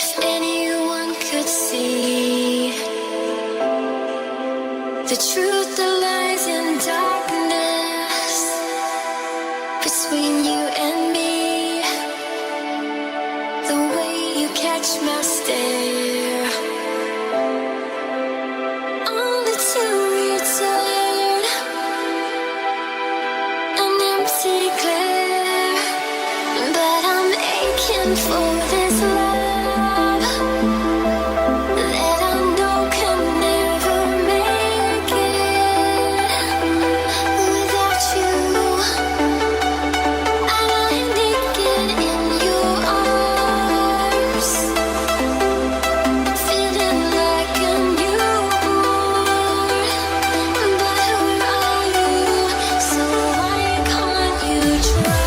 If anyone could see the truth that lies in darkness between you and me, the way you catch my stare, only to return an empty glare. But I'm aching for this love that I know can never make it without you. And I'm naked in your arms, feeling like a newborn. But where are you? So why can't you try?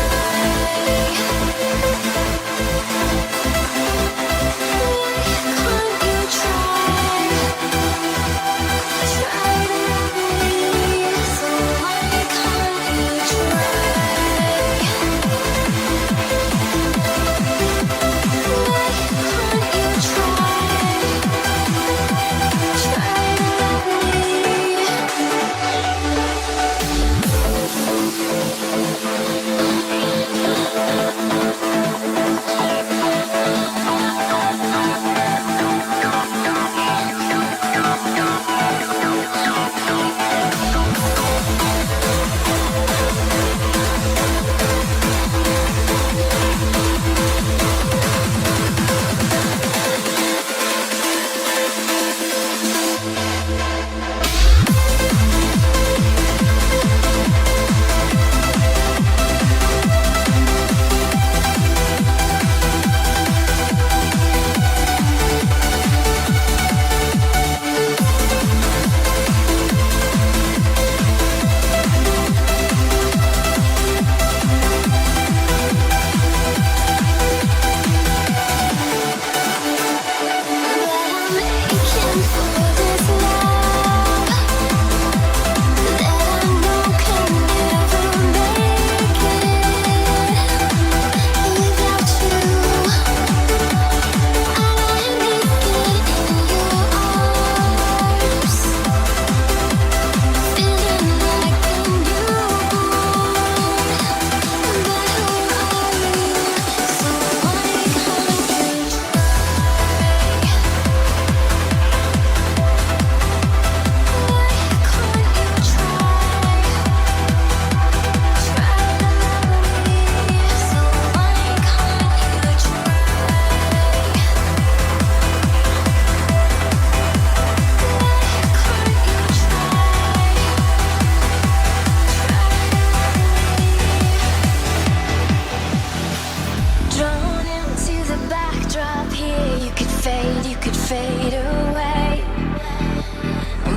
Fade away.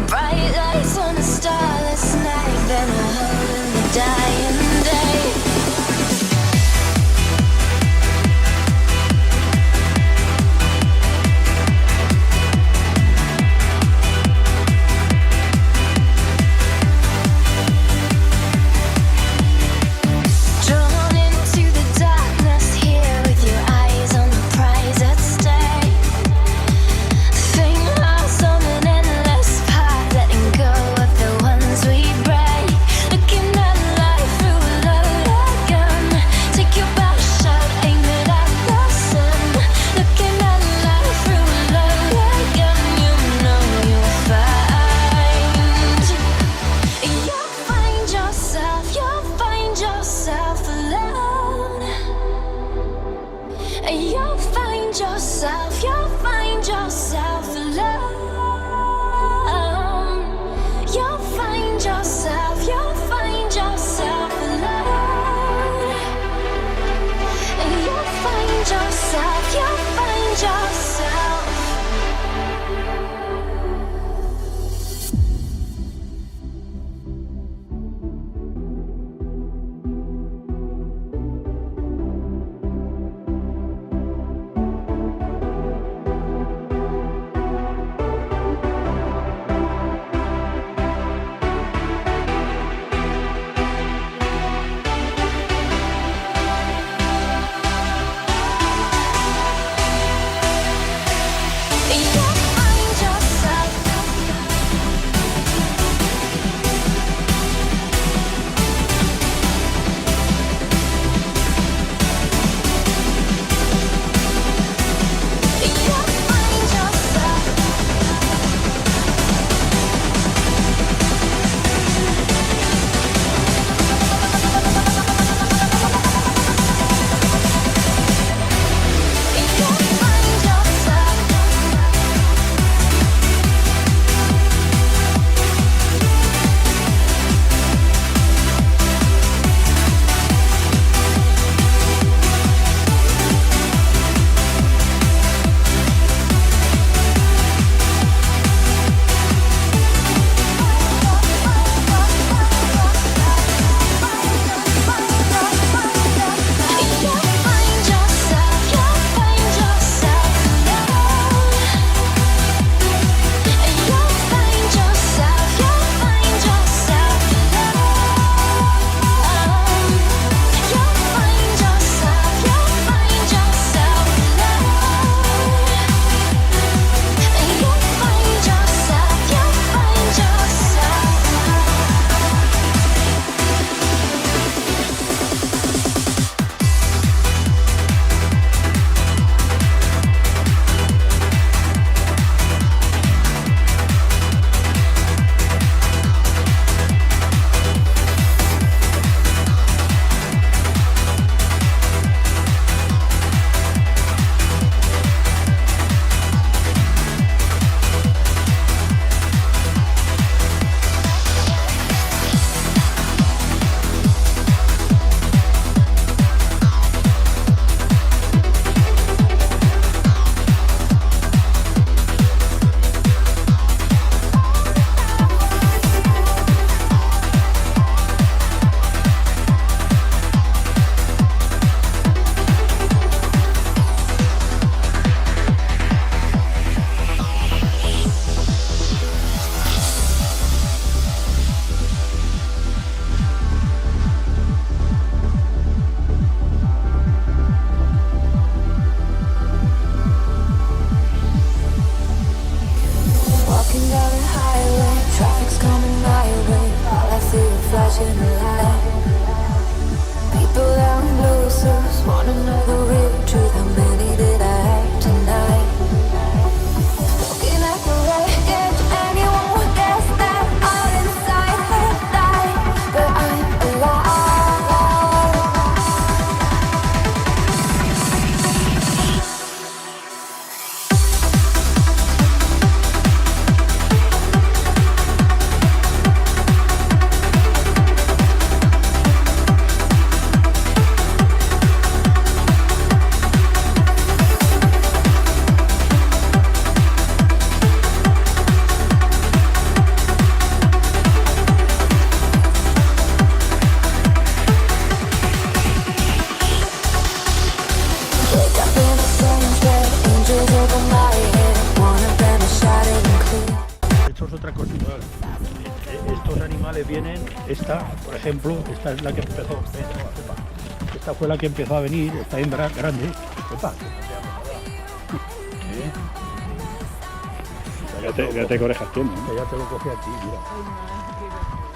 Bright lights on a starless night, then a hole in the dying day. Drawn into the darkness here with your eyes on the prize at stake. Sing lost on an endless path, letting go of the ones we break. Looking at life through a loaded gun. Take your best shot, aim it at the sun. Looking at life through a loaded gun. You know you'll find yourself alone. You'll find yourself alone. You'll find yourself alone. You'll find yourself. vienen, esta, por ejemplo, esta es la que empezó, esta fue la que empezó a venir, esta hembra grande, Fíjate qué orejas tiene, ¿eh? ya te lo cogí aquí, mira.